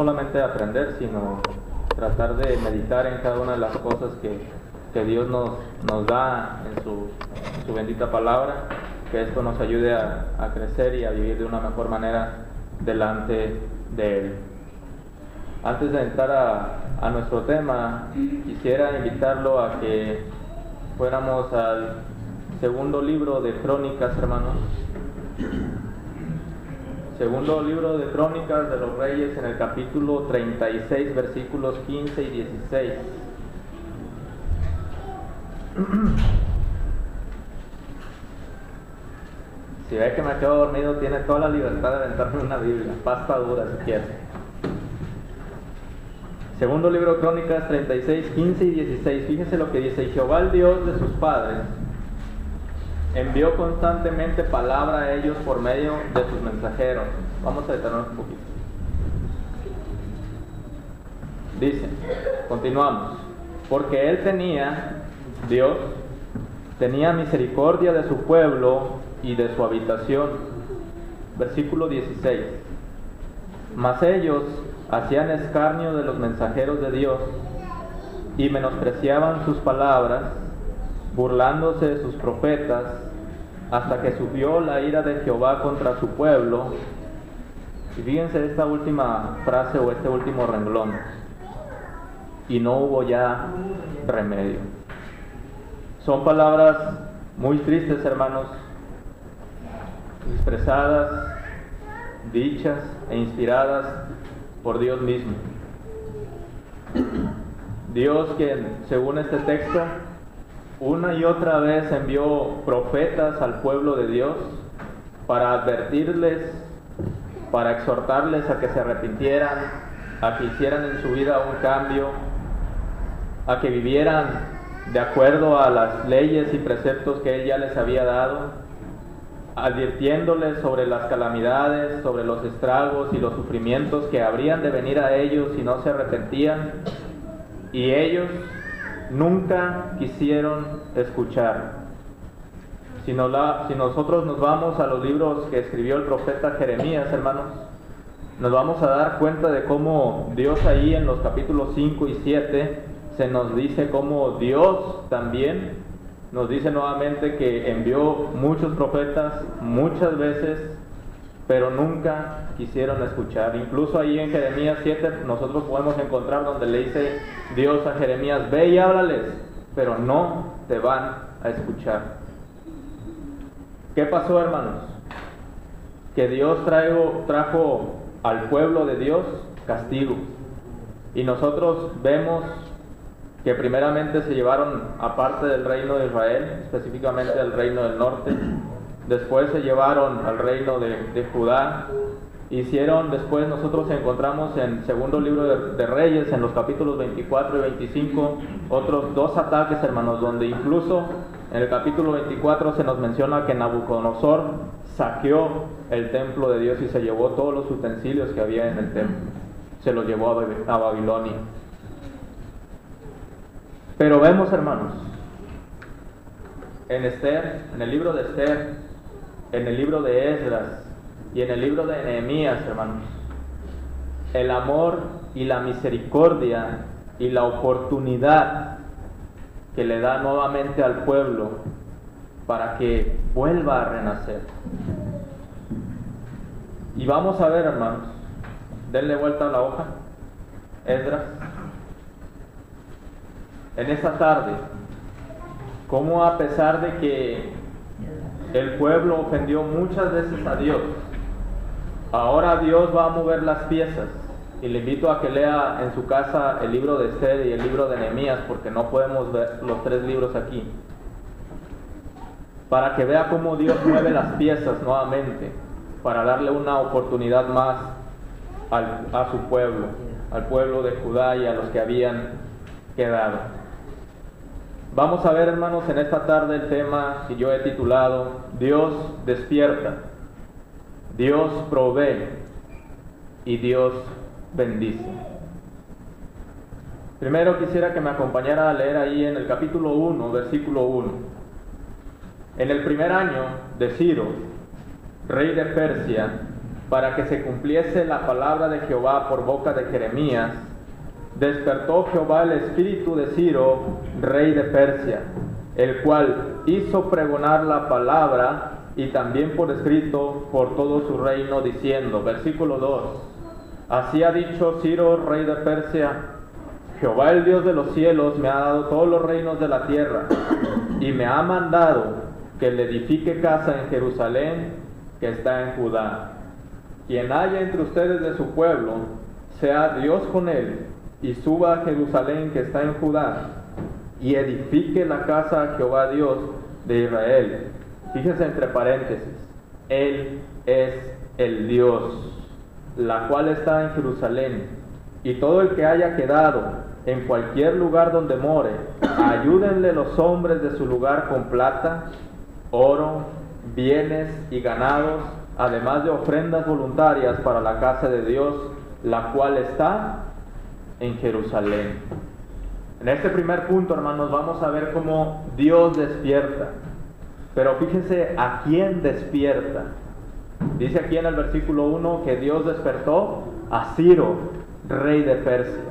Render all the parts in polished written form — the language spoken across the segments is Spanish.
solamente aprender, sino tratar de meditar en cada una de las cosas que Dios nos da en su bendita palabra, que esto nos ayude a crecer y a vivir de una mejor manera delante de Él. Antes de entrar a nuestro tema, quisiera invitarlo a que fuéramos al segundo libro de Crónicas, hermanos. Segundo libro de Crónicas de los Reyes, en el capítulo 36, versículos 15 y 16. Si ve que me quedo dormido, tiene toda la libertad de aventarme una Biblia, pasta dura si quiere. Segundo libro de Crónicas 36, 15 y 16. Fíjese lo que dice: y Jehová, el Dios de sus padres, envió constantemente palabra a ellos por medio de sus mensajeros. Vamos a detenernos un poquito. Dice, continuamos: porque Él Dios tenía misericordia de su pueblo y de su habitación. Versículo 16. Mas ellos hacían escarnio de los mensajeros de Dios y menospreciaban sus palabras, burlándose de sus profetas, hasta que subió la ira de Jehová contra su pueblo. Y fíjense esta última frase o este último renglón: y no hubo ya remedio. Son palabras muy tristes, hermanos, expresadas, dichas e inspiradas por Dios mismo. Dios, quien según este texto una y otra vez envió profetas al pueblo de Dios para advertirles, para exhortarles a que se arrepintieran, a que hicieran en su vida un cambio, a que vivieran de acuerdo a las leyes y preceptos que Él ya les había dado, advirtiéndoles sobre las calamidades, sobre los estragos y los sufrimientos que habrían de venir a ellos si no se arrepentían, y ellos nunca quisieron escuchar. Si nosotros nos vamos a los libros que escribió el profeta Jeremías, hermanos, nos vamos a dar cuenta de cómo Dios ahí en los capítulos 5 y 7 se nos dice cómo Dios también nos dice nuevamente que envió muchos profetas muchas veces, pero nunca quisieron escuchar. Incluso ahí en Jeremías 7 nosotros podemos encontrar donde le dice Dios a Jeremías: ve y háblales, pero no te van a escuchar. ¿Qué pasó, hermanos? Que Dios trajo al pueblo de Dios castigo. Y nosotros vemos que primeramente se llevaron aparte del reino de Israel, específicamente del reino del norte. Después se llevaron al reino de Judá. Después nosotros encontramos en segundo libro de Reyes, en los capítulos 24 y 25, otros dos ataques, hermanos, donde incluso en el capítulo 24 se nos menciona que Nabucodonosor saqueó el templo de Dios y se llevó todos los utensilios que había en el templo. Se los llevó a Babilonia. Pero vemos, hermanos, en Esther, en el libro de Esther, en el libro de Esdras y en el libro de Nehemías, hermanos, el amor y la misericordia y la oportunidad que le da nuevamente al pueblo para que vuelva a renacer. Y vamos a ver, hermanos, denle vuelta a la hoja, Esdras, en esta tarde, cómo a pesar de que el pueblo ofendió muchas veces a Dios, ahora Dios va a mover las piezas. Y le invito a que lea en su casa el libro de Esther y el libro de Nehemías, porque no podemos ver los tres libros aquí, para que vea cómo Dios mueve las piezas nuevamente, para darle una oportunidad más a su pueblo, al pueblo de Judá y a los que habían quedado. Vamos a ver, hermanos, en esta tarde el tema que yo he titulado: Dios despierta, Dios provee y Dios bendice. Primero quisiera que me acompañara a leer ahí en el capítulo 1, versículo 1. En el primer año de Ciro, rey de Persia, para que se cumpliese la palabra de Jehová por boca de Jeremías, despertó Jehová el espíritu de Ciro, rey de Persia, el cual hizo pregonar la palabra y también por escrito por todo su reino, diciendo, versículo 2, así ha dicho Ciro, rey de Persia, Jehová el Dios de los cielos me ha dado todos los reinos de la tierra, y me ha mandado que le edifique casa en Jerusalén, que está en Judá. Quien haya entre ustedes de su pueblo, sea Dios con él, y suba a Jerusalén, que está en Judá, y edifique la casa a Jehová Dios de Israel. Fíjense entre paréntesis, Él es el Dios, la cual está en Jerusalén, y todo el que haya quedado en cualquier lugar donde more, ayúdenle los hombres de su lugar con plata, oro, bienes y ganados, además de ofrendas voluntarias para la casa de Dios, la cual está en Jerusalén. En este primer punto, hermanos, vamos a ver cómo Dios despierta. Pero fíjense a quién despierta. Dice aquí en el versículo 1 que Dios despertó a Ciro, rey de Persia.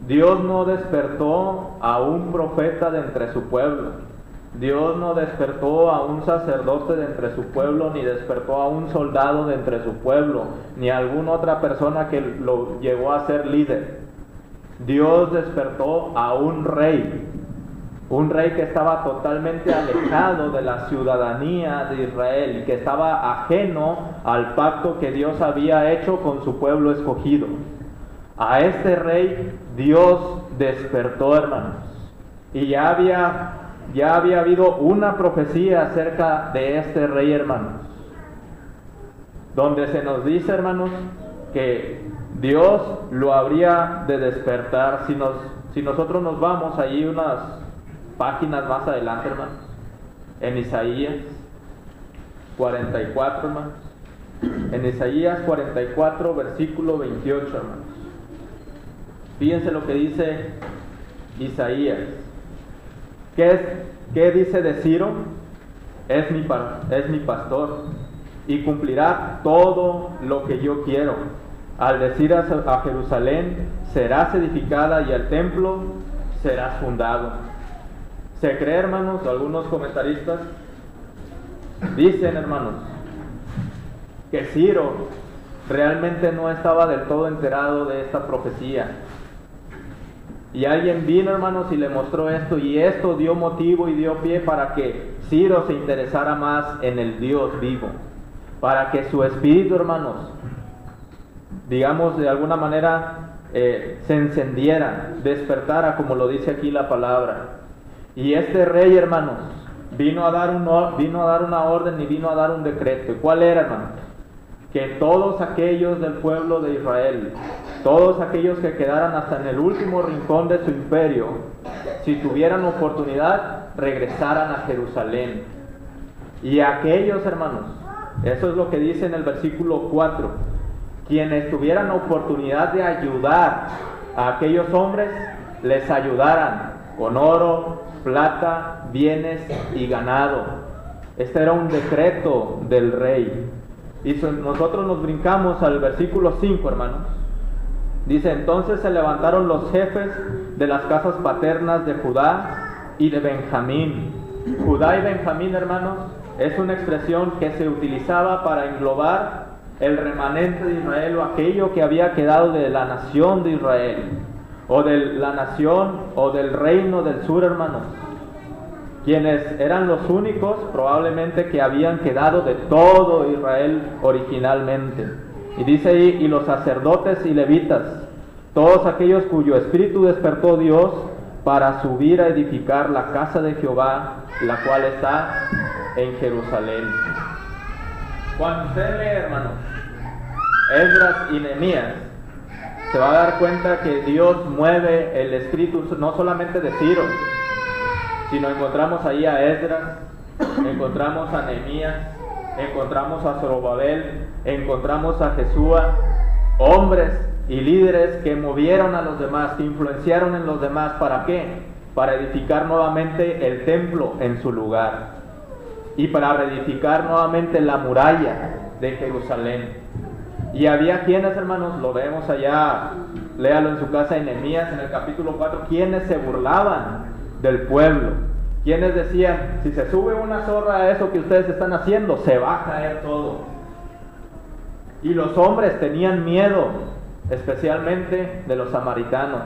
Dios no despertó a un profeta de entre su pueblo. Dios no despertó a un sacerdote de entre su pueblo, ni despertó a un soldado de entre su pueblo, ni a alguna otra persona que lo llegó a ser líder. Dios despertó a un rey que estaba totalmente alejado de la ciudadanía de Israel y que estaba ajeno al pacto que Dios había hecho con su pueblo escogido. A este rey Dios despertó, hermanos, y ya había habido una profecía acerca de este rey, hermanos, donde se nos dice, hermanos, que Dios lo habría de despertar. Si nosotros nos vamos allí unas páginas más adelante, hermanos, en Isaías 44, hermanos, en Isaías 44, versículo 28, hermanos, fíjense lo que dice Isaías. ¿Qué dice de Ciro? Es mi pastor, y cumplirá todo lo que yo quiero. Al decir a Jerusalén, serás edificada, y el templo serás fundado. Se cree, hermanos, algunos comentaristas dicen, hermanos, que Ciro realmente no estaba del todo enterado de esta profecía. Y alguien vino, hermanos, y le mostró esto, y esto dio motivo y dio pie para que Ciro se interesara más en el Dios vivo, para que su espíritu, hermanos, digamos de alguna manera, se encendiera, despertara, como lo dice aquí la palabra. Y este rey, hermanos, vino a dar una orden y vino a dar un decreto. ¿Y cuál era, hermanos? Que todos aquellos del pueblo de Israel, todos aquellos que quedaran hasta en el último rincón de su imperio, si tuvieran oportunidad, regresaran a Jerusalén. Y aquellos, hermanos, eso es lo que dice en el versículo 4, quienes tuvieran oportunidad de ayudar a aquellos hombres, les ayudaran con oro, plata, bienes y ganado. Este era un decreto del rey. Y nosotros nos brincamos al versículo 5, hermanos. Dice, entonces se levantaron los jefes de las casas paternas de Judá y de Benjamín. Judá y Benjamín, hermanos, es una expresión que se utilizaba para englobar el remanente de Israel, o aquello que había quedado de la nación de Israel, o de la nación o del reino del sur, hermanos, quienes eran los únicos probablemente que habían quedado de todo Israel originalmente. Y dice ahí, y los sacerdotes y levitas, todos aquellos cuyo espíritu despertó Dios para subir a edificar la casa de Jehová, la cual está en Jerusalén. Cuando usted lee, hermanos, Esdras y Nehemías, se va a dar cuenta que Dios mueve el espíritu no solamente de Ciro, sino encontramos ahí a Esdras, encontramos a Nehemías, encontramos a Zorobabel, encontramos a Jesúa, hombres y líderes que movieron a los demás, que influenciaron en los demás. ¿Para qué? Para edificar nuevamente el templo en su lugar, y para reedificar nuevamente la muralla, de Jerusalén. Y había quienes, hermanos, lo vemos allá, léalo en su casa en Nehemías, en el capítulo 4, quienes se burlaban del pueblo, quienes decían, si se sube una zorra a eso que ustedes están haciendo, se va a caer todo. Y los hombres tenían miedo, especialmente de los samaritanos,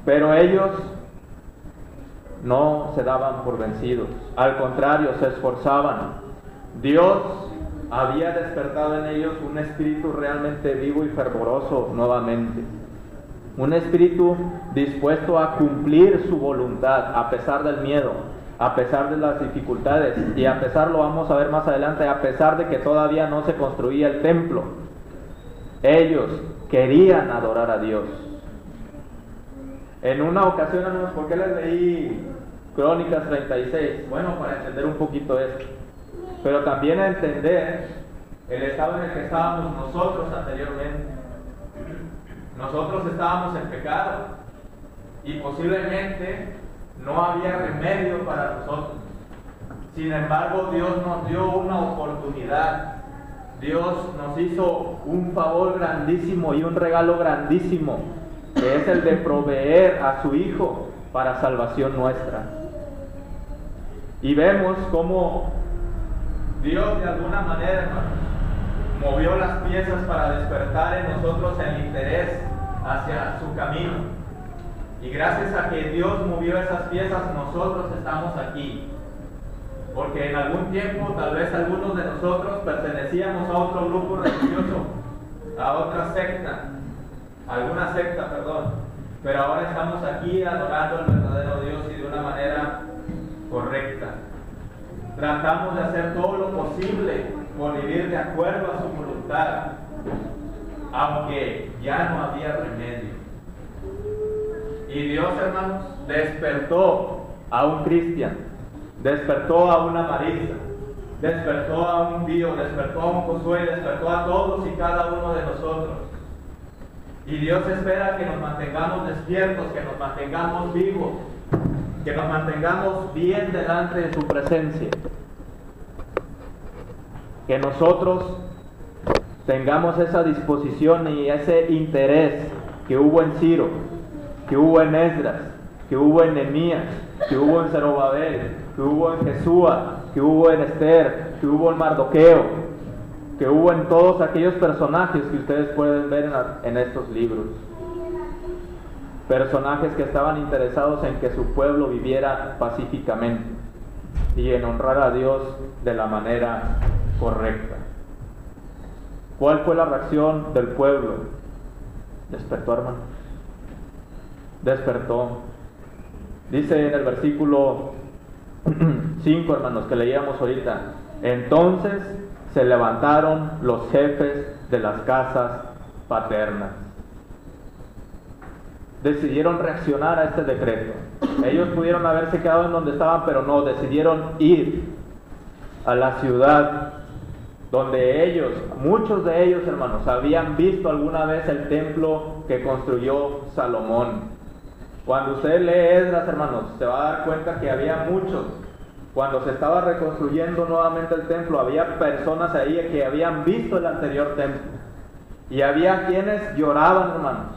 pero ellos no se daban por vencidos, al contrario, se esforzaban. Dios había despertado en ellos un espíritu realmente vivo y fervoroso nuevamente, un espíritu dispuesto a cumplir su voluntad a pesar del miedo, a pesar de las dificultades y a pesar, lo vamos a ver más adelante, a pesar de que todavía no se construía el templo. Ellos querían adorar a Dios. En una ocasión, hermanos, ¿por qué les leí Crónicas 36? Bueno, para entender un poquito esto, pero también a entender el estado en el que estábamos nosotros anteriormente. Nosotros estábamos en pecado y posiblemente no había remedio para nosotros. Sin embargo, Dios nos dio una oportunidad. Dios nos hizo un favor grandísimo y un regalo grandísimo, que es el de proveer a su Hijo para salvación nuestra. Y vemos cómo Dios de alguna manera, hermanos, movió las piezas para despertar en nosotros el interés hacia su camino. Y gracias a que Dios movió esas piezas, nosotros estamos aquí. Porque en algún tiempo, tal vez algunos de nosotros pertenecíamos a otro grupo religioso, a otra secta, alguna secta, perdón. Pero ahora estamos aquí adorando al verdadero Dios y de una manera correcta. Tratamos de hacer todo lo posible por vivir de acuerdo a su voluntad, aunque ya no había remedio. Y Dios, hermanos, despertó a un cristiano, despertó a una Marisa, despertó a un Pío, despertó a un Josué, despertó a todos y cada uno de nosotros. Y Dios espera que nos mantengamos despiertos, que nos mantengamos vivos, que nos mantengamos bien delante de su presencia. Que nosotros tengamos esa disposición y ese interés que hubo en Ciro, que hubo en Esdras, que hubo en Nehemías, que hubo en Zorobabel, que hubo en Jesúa, que hubo en Esther, que hubo en Mardoqueo, que hubo en todos aquellos personajes que ustedes pueden ver en estos libros. Personajes que estaban interesados en que su pueblo viviera pacíficamente y en honrar a Dios de la manera correcta. ¿Cuál fue la reacción del pueblo? Despertó, hermano. Despertó. Dice en el versículo 5, hermanos, que leíamos ahorita: entonces se levantaron los jefes de las casas paternas. Decidieron reaccionar a este decreto. Ellos pudieron haberse quedado en donde estaban, pero no, decidieron ir a la ciudad donde ellos, muchos de ellos, hermanos, habían visto alguna vez el templo que construyó Salomón. Cuando usted lee Esdras, hermanos, se va a dar cuenta que había muchos. Cuando se estaba reconstruyendo nuevamente el templo, había personas ahí que habían visto el anterior templo. Y había quienes lloraban, hermanos,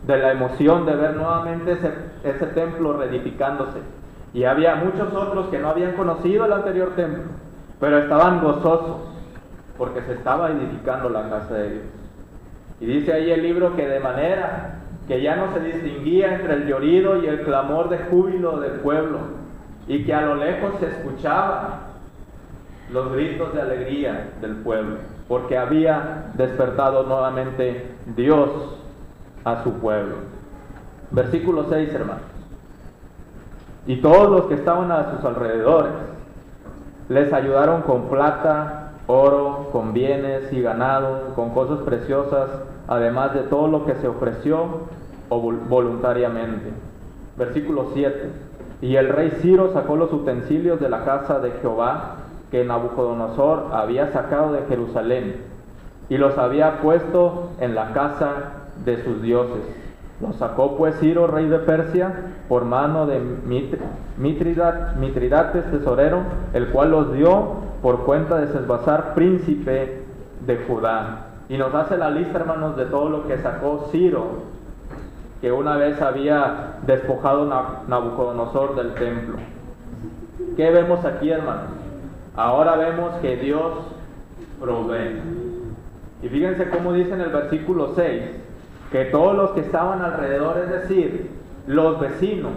de la emoción de ver nuevamente ese templo reedificándose. Y había muchos otros que no habían conocido el anterior templo, pero estaban gozosos porque se estaba edificando la casa de Dios. Y dice ahí el libro que de manera que ya no se distinguía entre el llorido y el clamor de júbilo del pueblo, y que a lo lejos se escuchaban los gritos de alegría del pueblo, porque había despertado nuevamente Dios a su pueblo. Versículo 6, hermanos. Y todos los que estaban a sus alrededores les ayudaron con plata, oro, con bienes y ganado, con cosas preciosas, además de todo lo que se ofreció voluntariamente. Versículo 7. Y el rey Ciro sacó los utensilios de la casa de Jehová que Nabucodonosor había sacado de Jerusalén, y los había puesto en la casa de sus dioses, Los sacó pues Ciro, rey de Persia, por mano de Mitridates, tesorero, el cual los dio por cuenta de Sesbazar, príncipe de Judá. Y nos hace la lista, hermanos, de todo lo que sacó Ciro, que una vez había despojado Nabucodonosor del templo. ¿Qué vemos aquí, hermanos? Ahora vemos que Dios provee. Y fíjense cómo dice en el versículo 6, que todos los que estaban alrededor, es decir, los vecinos,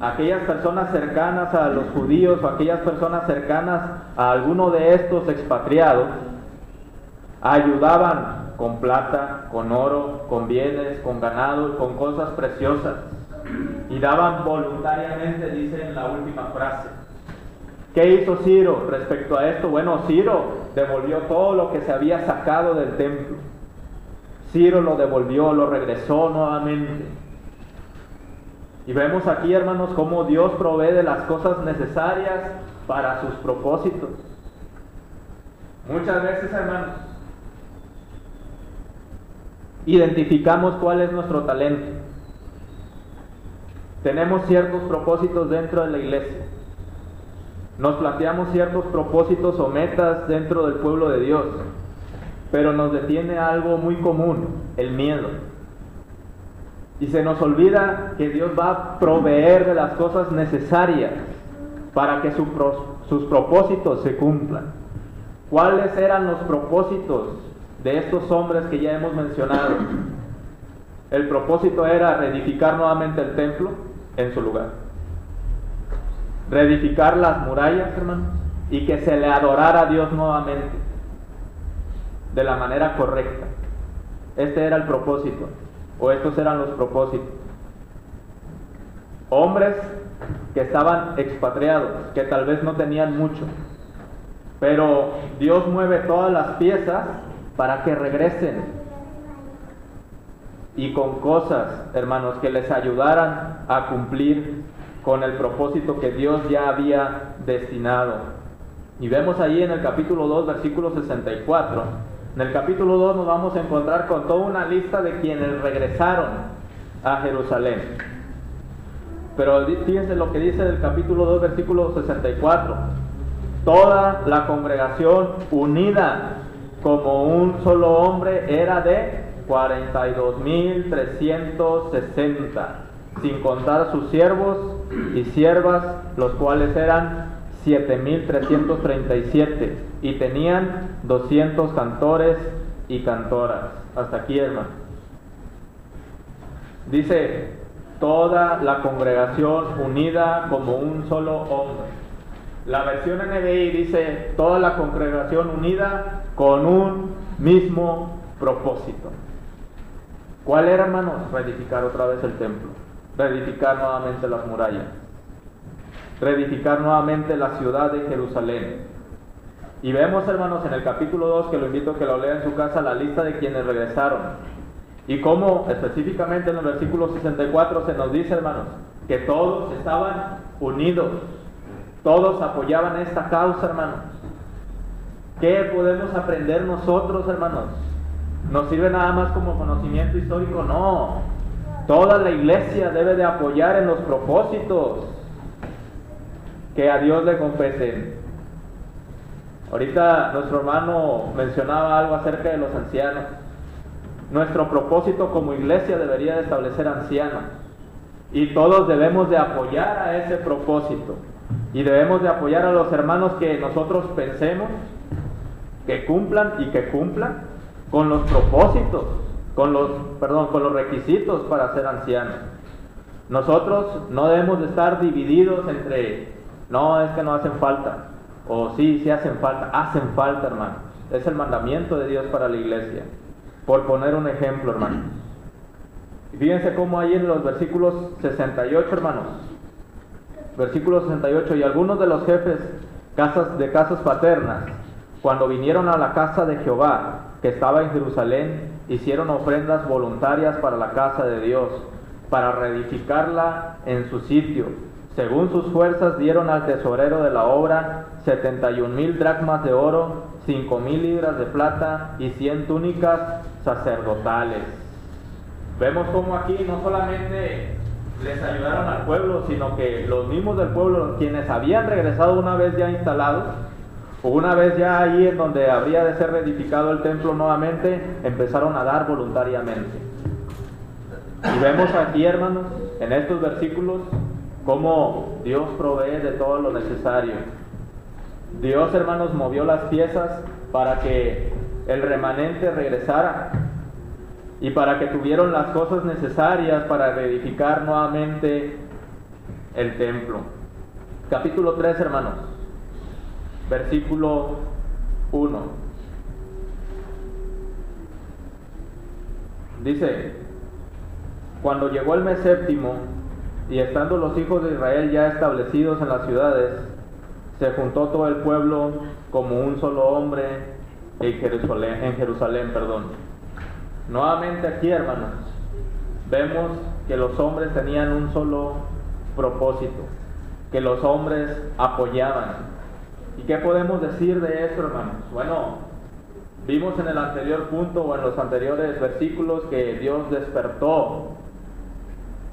aquellas personas cercanas a los judíos o aquellas personas cercanas a alguno de estos expatriados, ayudaban con plata, con oro, con bienes, con ganado y con cosas preciosas, y daban voluntariamente, dice en la última frase. ¿Qué hizo Ciro respecto a esto? Bueno, Ciro devolvió todo lo que se había sacado del templo. Ciro lo devolvió, lo regresó nuevamente. Y vemos aquí, hermanos, cómo Dios provee de las cosas necesarias para sus propósitos. Muchas veces, hermanos, identificamos cuál es nuestro talento. Tenemos ciertos propósitos dentro de la iglesia. Nos planteamos ciertos propósitos o metas dentro del pueblo de Dios, pero nos detiene algo muy común, el miedo. Y se nos olvida que Dios va a proveer de las cosas necesarias para que sus propósitos se cumplan. ¿Cuáles eran los propósitos de estos hombres que ya hemos mencionado? El propósito era reedificar nuevamente el templo en su lugar. Reedificar las murallas, hermanos, y que se le adorara a Dios nuevamente de la manera correcta. Este era el propósito, o estos eran los propósitos. Hombres que estaban expatriados, que tal vez no tenían mucho, pero Dios mueve todas las piezas para que regresen, y con cosas, hermanos, que les ayudaran a cumplir con el propósito que Dios ya había destinado. Y vemos ahí en el capítulo 2, versículo 64. En el capítulo 2 nos vamos a encontrar con toda una lista de quienes regresaron a Jerusalén. Pero fíjense lo que dice el capítulo 2, versículo 64. Toda la congregación unida como un solo hombre era de 42,360, sin contar sus siervos y siervas, los cuales eran 7,337, y tenían 200 cantores y cantoras. Hasta aquí, hermano. Dice, toda la congregación unida como un solo hombre. La versión NBI dice, toda la congregación unida con un mismo propósito. ¿Cuál era, hermanos? Reedificar otra vez el templo, reedificar nuevamente las murallas, reedificar nuevamente la ciudad de Jerusalén. Y vemos, hermanos, en el capítulo 2, que lo invito a que lo lea en su casa, la lista de quienes regresaron. Y cómo específicamente en el versículo 64 se nos dice, hermanos, que todos estaban unidos, todos apoyaban esta causa, hermanos. ¿Qué podemos aprender nosotros, hermanos? ¿Nos sirve nada más como conocimiento histórico? No. Toda la iglesia debe de apoyar en los propósitos que a Dios le competen. Ahorita nuestro hermano mencionaba algo acerca de los ancianos. Nuestro propósito como iglesia debería de establecer ancianos, y todos debemos de apoyar a ese propósito, y debemos de apoyar a los hermanos que nosotros pensemos que cumplan y que cumplan con los propósitos, con los requisitos para ser ancianos. Nosotros no debemos de estar divididos entre, no, es que no hacen falta, o sí hacen falta, hermano. Es el mandamiento de Dios para la iglesia, por poner un ejemplo, hermano. Y fíjense cómo ahí en los versículos 68, hermanos, versículo 68, y algunos de los jefes de casas paternas, cuando vinieron a la casa de Jehová, que estaba en Jerusalén, hicieron ofrendas voluntarias para la casa de Dios, para reedificarla en su sitio. Según sus fuerzas dieron al tesorero de la obra 71,000 dracmas de oro, 5,000 libras de plata y 100 túnicas sacerdotales. Vemos cómo aquí no solamente les ayudaron al pueblo, sino que los mismos del pueblo, quienes habían regresado una vez ya instalados, o una vez ya ahí en donde habría de ser reedificado el templo nuevamente, empezaron a dar voluntariamente. Y vemos aquí, hermanos, en estos versículos, cómo Dios provee de todo lo necesario. Dios, hermanos, movió las piezas para que el remanente regresara y para que tuvieron las cosas necesarias para reedificar nuevamente el templo. Capítulo 3, hermanos, versículo 1. Dice: cuando llegó el mes séptimo, y estando los hijos de Israel ya establecidos en las ciudades, se juntó todo el pueblo como un solo hombre en Jerusalén. Nuevamente aquí, hermanos, vemos que los hombres tenían un solo propósito, que los hombres apoyaban. ¿Y qué podemos decir de esto, hermanos? Bueno, vimos en el anterior punto o en los anteriores versículos que Dios despertó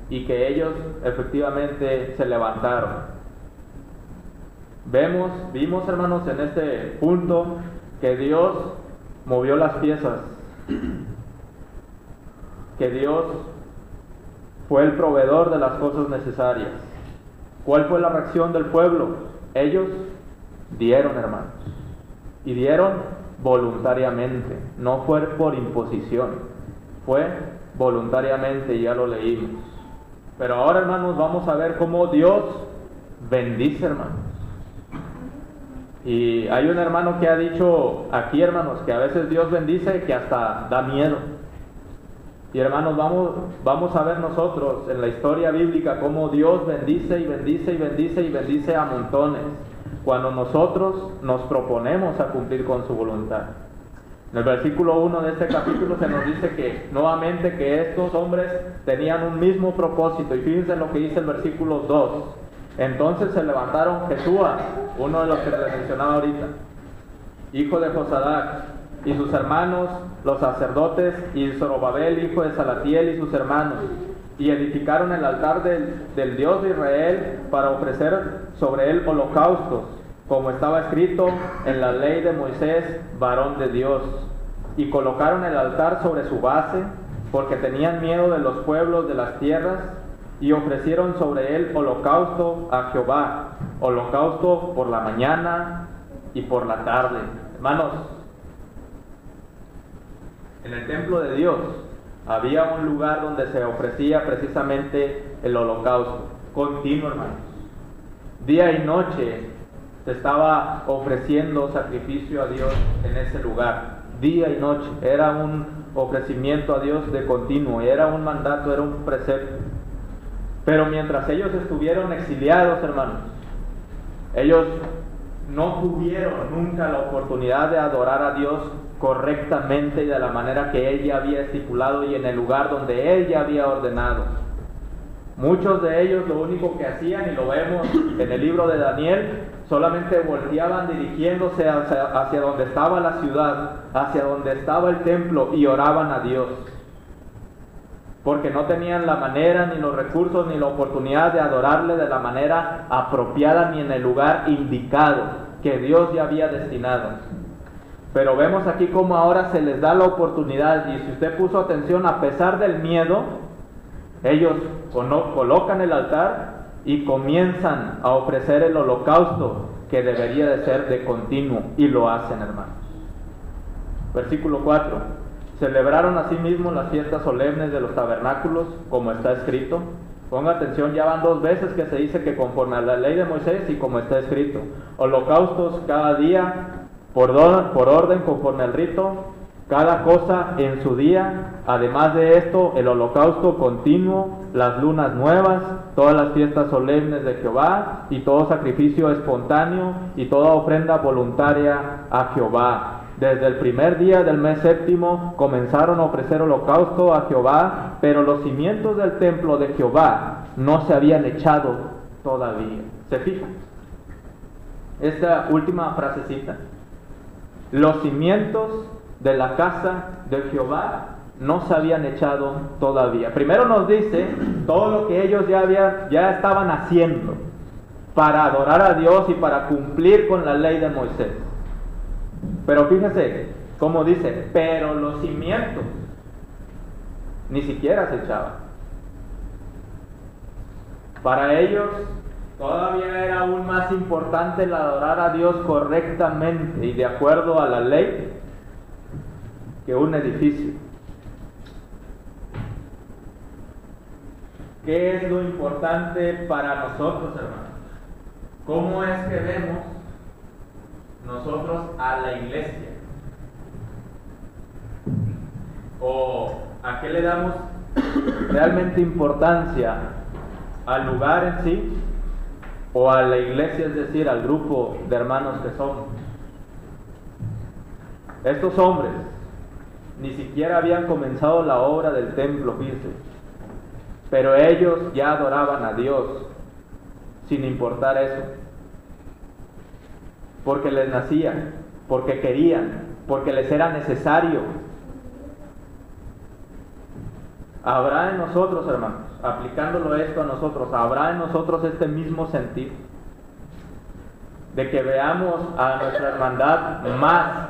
y que ellos efectivamente se levantaron. Vimos, hermanos, en este punto que Dios movió las piezas, que Dios fue el proveedor de las cosas necesarias. ¿Cuál fue la reacción del pueblo? Ellos dieron, hermanos, y dieron voluntariamente, no fue por imposición, fue voluntariamente, ya lo leímos. Pero ahora, hermanos, vamos a ver cómo Dios bendice, hermanos. Y hay un hermano que ha dicho aquí, hermanos, que a veces Dios bendice que hasta da miedo. Y hermanos, vamos a ver nosotros en la historia bíblica cómo Dios bendice y bendice y bendice y bendice a montones cuando nosotros nos proponemos a cumplir con su voluntad. En el versículo 1 de este capítulo se nos dice que nuevamente que estos hombres tenían un mismo propósito. Y fíjense lo que dice el versículo 2. Entonces se levantaron Jesúa, uno de los que les mencionaba ahorita, hijo de Josadac, y sus hermanos, los sacerdotes, y Zorobabel, hijo de Salatiel, y sus hermanos, y edificaron el altar del Dios de Israel para ofrecer sobre él holocaustos, como estaba escrito en la ley de Moisés, varón de Dios. Y colocaron el altar sobre su base, porque tenían miedo de los pueblos de las tierras, y ofrecieron sobre él holocausto a Jehová, holocausto por la mañana y por la tarde. Hermanos, en el templo de Dios había un lugar donde se ofrecía precisamente el holocausto, continuo, hermanos. Día y noche se estaba ofreciendo sacrificio a Dios en ese lugar, día y noche. Era un ofrecimiento a Dios de continuo, era un mandato, era un precepto. Pero mientras ellos estuvieron exiliados, hermanos, ellos no tuvieron nunca la oportunidad de adorar a Dios correctamente y de la manera que Él ya había estipulado y en el lugar donde Él ya había ordenado. Muchos de ellos lo único que hacían, y lo vemos en el libro de Daniel, solamente volteaban dirigiéndose hacia donde estaba la ciudad, hacia donde estaba el templo, y oraban a Dios. Porque no tenían la manera, ni los recursos, ni la oportunidad de adorarle de la manera apropiada, ni en el lugar indicado que Dios ya había destinado. Pero vemos aquí cómo ahora se les da la oportunidad, y si usted puso atención, a pesar del miedo, ellos colocan el altar y comienzan a ofrecer el holocausto que debería de ser de continuo, y lo hacen, hermanos. Versículo 4. Celebraron asimismo las fiestas solemnes de los tabernáculos, como está escrito. Ponga atención, ya van 2 veces que se dice que conforme a la ley de Moisés y como está escrito. Holocaustos cada día, por orden, conforme al rito, cada cosa en su día. Además de esto, el holocausto continuo, las lunas nuevas, todas las fiestas solemnes de Jehová, y todo sacrificio espontáneo y toda ofrenda voluntaria a Jehová. Desde el primer día del mes séptimo comenzaron a ofrecer holocausto a Jehová, pero los cimientos del templo de Jehová no se habían echado todavía. ¿Se fijan? Esta última frasecita. Los cimientos de la casa de Jehová no se habían echado todavía. Primero nos dice todo lo que ellos ya estaban haciendo para adorar a Dios y para cumplir con la ley de Moisés. Pero fíjese cómo dice, pero los cimientos ni siquiera se echaban. Para ellos todavía era aún más importante el adorar a Dios correctamente y de acuerdo a la ley que un edificio. ¿Qué es lo importante para nosotros, hermanos? ¿Cómo es que vemos nosotros a la iglesia? ¿O a qué le damos realmente importancia? ¿Al lugar en sí? ¿O a la iglesia, es decir, al grupo de hermanos que somos? Estos hombres ni siquiera habían comenzado la obra del templo, fíjense, pero ellos ya adoraban a Dios sin importar eso, porque les nacía, porque querían, porque les era necesario. Habrá en nosotros, hermanos, aplicándolo esto a nosotros, habrá en nosotros este mismo sentido de que veamos a nuestra hermandad más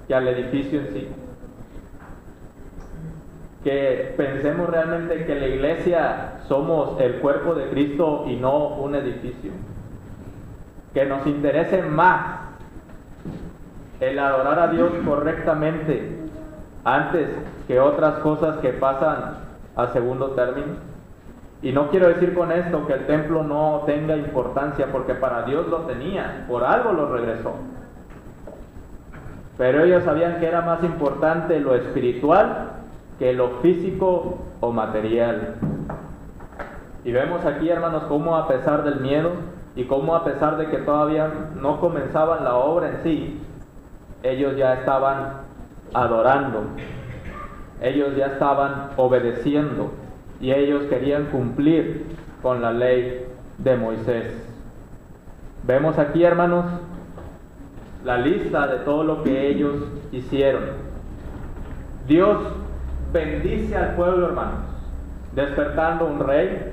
que al edificio en sí, que pensemos realmente que la iglesia somos el cuerpo de Cristo y no un edificio, que nos interese más el adorar a Dios correctamente antes que otras cosas que pasan a segundo término. Y no quiero decir con esto que el templo no tenga importancia, porque para Dios lo tenía, por algo lo regresó. Pero ellos sabían que era más importante lo espiritual que lo físico o material. Y vemos aquí, hermanos, cómo a pesar del miedo y cómo a pesar de que todavía no comenzaban la obra en sí, ellos ya estaban adorando, ellos ya estaban obedeciendo y ellos querían cumplir con la ley de Moisés. Vemos aquí, hermanos, la lista de todo lo que ellos hicieron. Dios bendice al pueblo, hermanos, despertando un rey,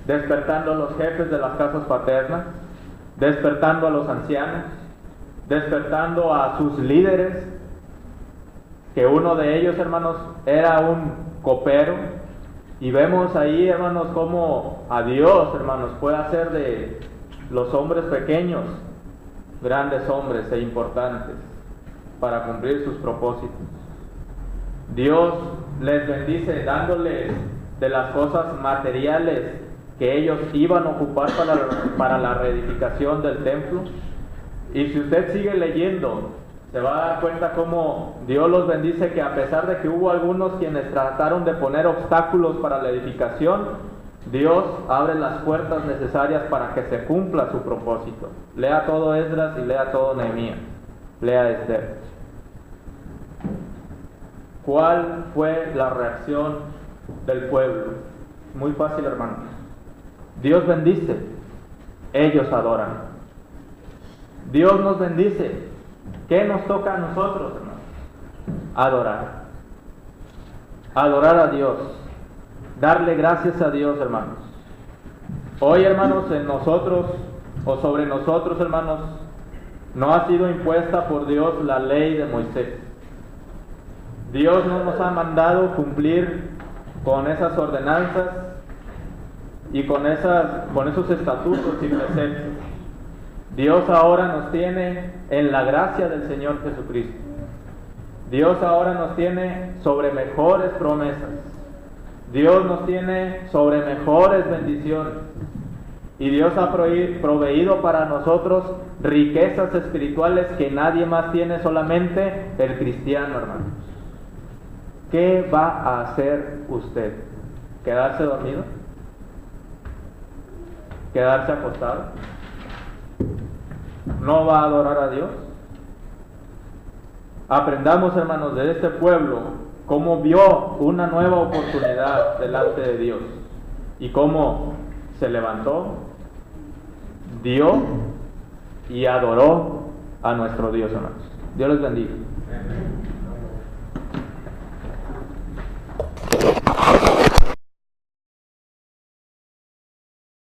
despertando a los jefes de las casas paternas, despertando a los ancianos, despertando a sus líderes, que uno de ellos, hermanos, era un copero. Y vemos ahí, hermanos, cómo a Dios, hermanos, puede hacer de los hombres pequeños grandes hombres e importantes para cumplir sus propósitos. Dios les bendice dándoles de las cosas materiales que ellos iban a ocupar para la reedificación del templo. Y si usted sigue leyendo, se va a dar cuenta cómo Dios los bendice, que a pesar de que hubo algunos quienes trataron de poner obstáculos para la edificación, Dios abre las puertas necesarias para que se cumpla su propósito. Lea todo Esdras y lea todo Nehemías. Lea Esther. ¿Cuál fue la reacción del pueblo? Muy fácil, hermanos. Dios bendice, ellos adoran. Dios nos bendice. ¿Qué nos toca a nosotros, hermanos? Adorar. Adorar a Dios. Darle gracias a Dios, hermanos. Hoy, hermanos, en nosotros o sobre nosotros, hermanos, no ha sido impuesta por Dios la ley de Moisés. Dios no nos ha mandado cumplir con esas ordenanzas y con esos estatutos y preceptos. Dios ahora nos tiene en la gracia del Señor Jesucristo. Dios ahora nos tiene sobre mejores promesas. Dios nos tiene sobre mejores bendiciones. Y Dios ha proveído para nosotros riquezas espirituales que nadie más tiene, solamente el cristiano, hermanos. ¿Qué va a hacer usted? ¿Quedarse dormido? ¿Quedarse acostado? ¿No va a adorar a Dios? Aprendamos, hermanos, de este pueblo cómo vio una nueva oportunidad delante de Dios y cómo se levantó, dio y adoró a nuestro Dios, hermanos. Dios les bendiga.